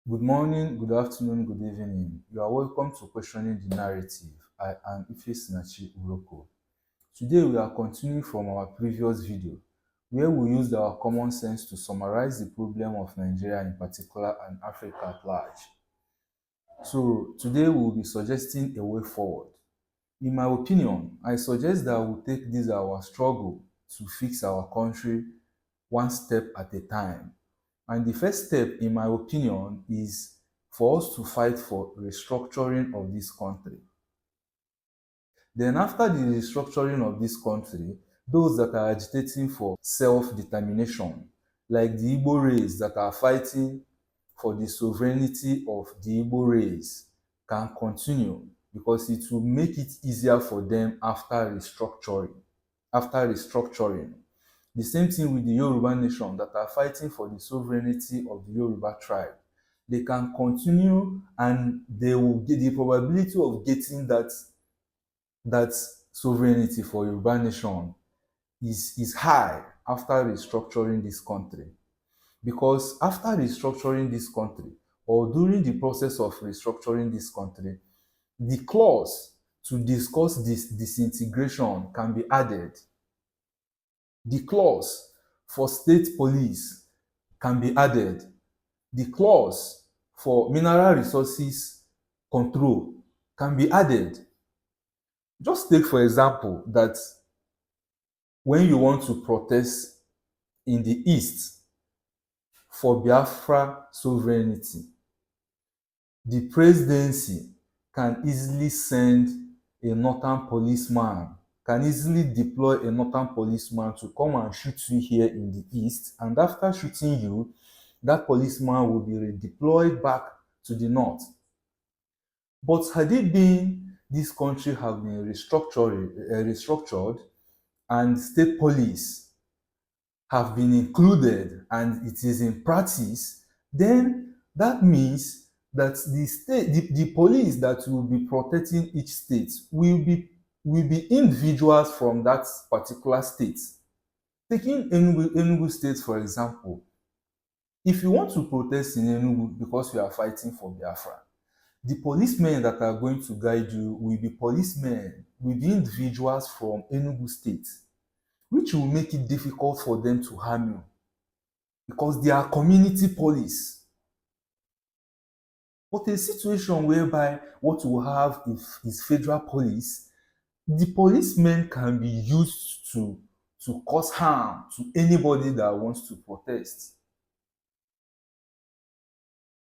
Good morning, good afternoon, good evening. You are welcome to Questioning the Narrative. I am Ife Sinachi Uroko. Today we are continuing from our previous video where we used our common sense to summarize the problem of Nigeria in particular and Africa at large. So today we will be suggesting a way forward. In my opinion, I suggest that we take this our struggle to fix our country one step at a time. And the first step, in my opinion, is for us to fight for restructuring of this country. Then after the restructuring of this country, those that are agitating for self-determination, like the Igbo race that are fighting for the sovereignty of the Igbo race, can continue because it will make it easier for them after restructuring. The same thing with the Yoruba nation that are fighting for the sovereignty of the Yoruba tribe. They can continue and they will get the probability of getting that sovereignty for Yoruba nation is high after restructuring this country. Because after restructuring this country, or during the process of restructuring this country, the clause to discuss this disintegration can be added. The clause for state police can be added. The clause for mineral resources control can be added. Just take for example that when you want to protest in the east for Biafra sovereignty, the presidency can easily send a northern policeman, can easily deploy a northern policeman to come and shoot you here in the east, and after shooting you, that policeman will be redeployed back to the north. But had it been this country have been restructured and state police have been included and it is in practice, then that means that the police that will be protecting each state will be individuals from that particular state. Taking Enugu State, for example, if you want to protest in Enugu because you are fighting for Biafra, the policemen that are going to guide you will be policemen, will be individuals from Enugu State, which will make it difficult for them to harm you because they are community police. But a situation whereby what we have is federal police, the policemen can be used to cause harm to anybody that wants to protest.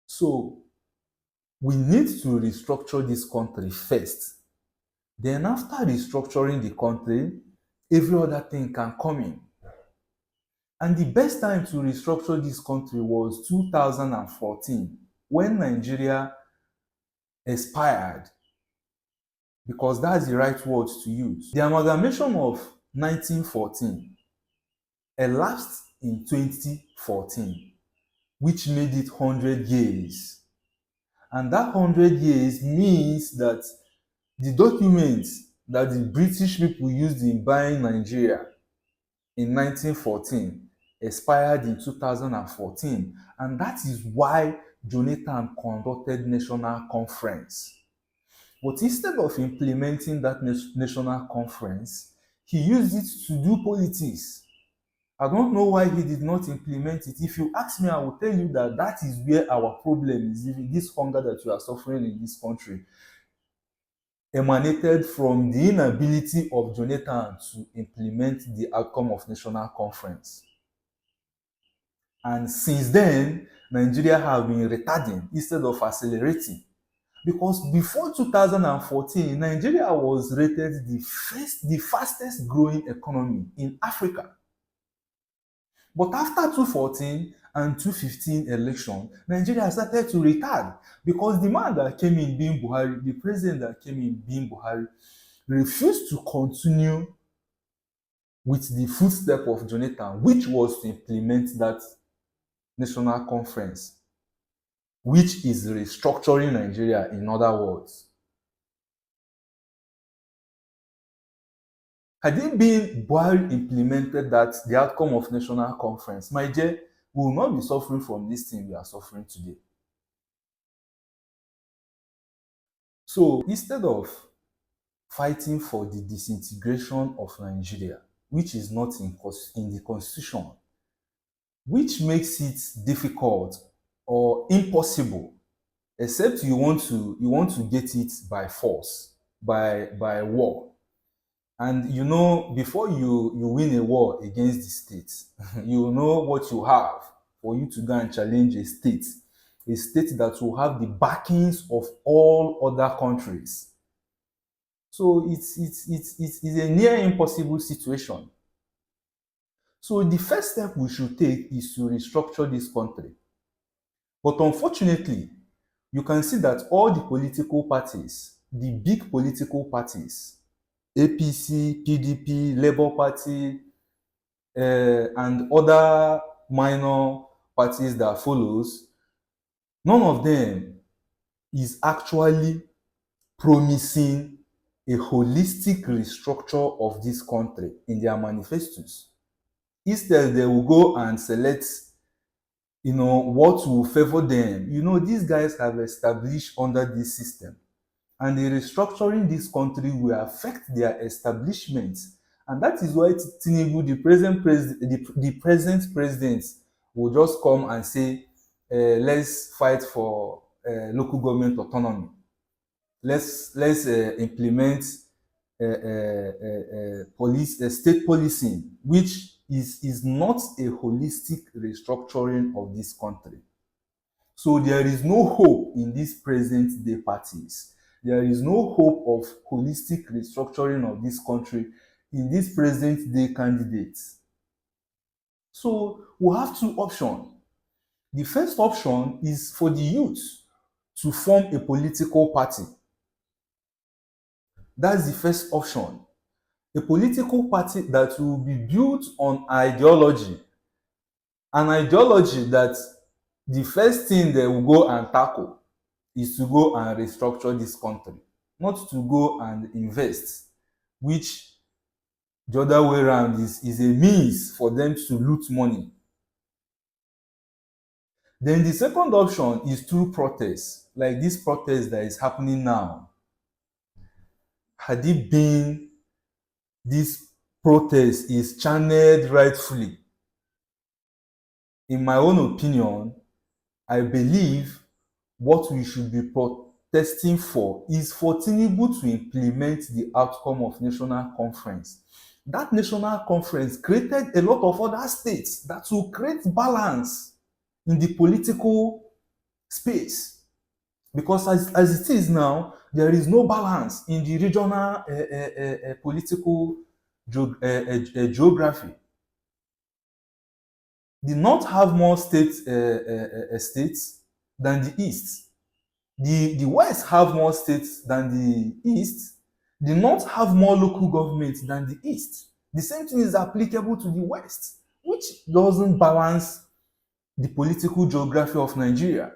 So we need to restructure this country first. Then after restructuring the country, every other thing can come in. And the best time to restructure this country was 2014, when Nigeria expired, because that's the right word to use. The amalgamation of 1914 elapsed in 2014, which made it 100 years. And that 100 years means that the documents that the British people used in buying Nigeria in 1914 expired in 2014. And that is why Jonathan conducted national conference. But instead of implementing that national conference, he used it to do politics. I don't know why he did not implement it. If you ask me, I will tell you that that is where our problem is. Even this hunger that you are suffering in this country emanated from the inability of Jonathan to implement the outcome of national conference. And since then, Nigeria have been retarding instead of accelerating. Because before 2014, Nigeria was rated the fastest growing economy in Africa. But after 2014 and 2015 election, Nigeria started to retard because the man that came in being Buhari, the president that came in being Buhari, refused to continue with the footstep of Jonathan, which was to implement that national conference, which is restructuring Nigeria, in other words. Had it been Buhari implemented that, the outcome of national conference, my dear, we will not be suffering from this thing we are suffering today. So instead of fighting for the disintegration of Nigeria, which is not in the constitution, which makes it difficult or impossible, except you want to get it by force, by war. And before you win a war against the state, you know what you have for you to go and challenge a state that will have the backings of all other countries. So it's a near impossible situation. So the first step we should take is to restructure this country. But unfortunately, you can see that all the political parties, the big political parties, APC, PDP, Labour Party, and other minor parties that follows, none of them is actually promising a holistic restructure of this country in their manifestos. Instead, they will go and select, what will favor them. These guys have established under this system, and the restructuring this country will affect their establishment. And that is why Tinubu, the present president, will just come and say, let's fight for local government autonomy. Let's implement state policing, which is not a holistic restructuring of this country. So there is no hope in these present day parties. There is no hope of holistic restructuring of this country in these present day candidates. So we have two options. The first option is for the youth to form a political party. That's the first option. A political party that will be built on ideology. An ideology that the first thing they will go and tackle is to go and restructure this country, not to go and invest, which the other way around is a means for them to loot money. Then the second option is through protest, like this protest that is happening now. Had it been this protest is channeled rightfully, in my own opinion, I believe what we should be protesting for is for Tinubu to implement the outcome of national conference. That national conference created a lot of other states that will create balance in the political space. Because as it is now, there is no balance in the regional political geography. The North have more states than the East. The West have more states than the East. The North have more local governments than the East. The same thing is applicable to the West, which doesn't balance the political geography of Nigeria.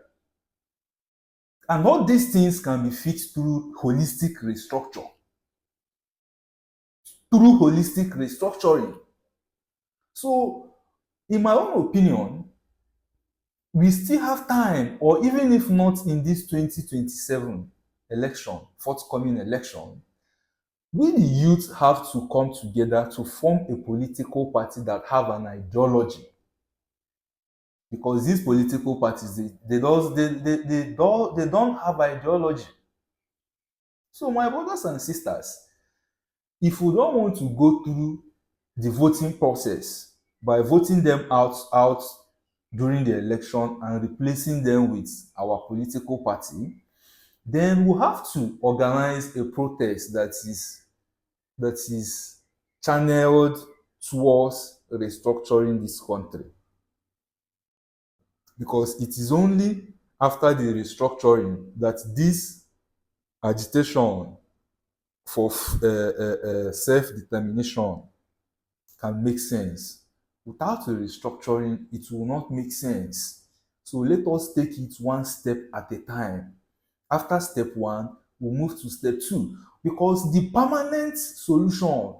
And all these things can be fixed through holistic restructure. Through holistic restructuring. So, in my own opinion, we still have time, or even if not in this 2027 election, forthcoming election, we the youth have to come together to form a political party that have an ideology. Because these political parties, they don't have ideology. So my brothers and sisters, if we don't want to go through the voting process by voting them out during the election and replacing them with our political party, then we have to organize a protest that is channeled towards restructuring this country. Because it is only after the restructuring that this agitation for self-determination can make sense. Without a restructuring, it will not make sense. So let us take it one step at a time. After step one, we'll move to step two. Because the permanent solution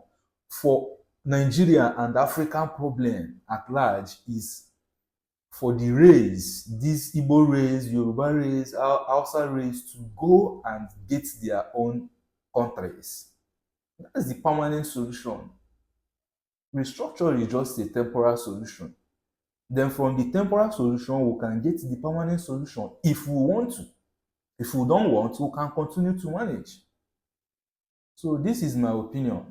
for Nigeria and African problem at large is for the race, this Igbo race, Yoruba race, Hausa race, to go and get their own countries. That's the permanent solution. Restructure is just a temporary solution. Then from the temporary solution, we can get the permanent solution if we want to. If we don't want, we can continue to manage. So this is my opinion.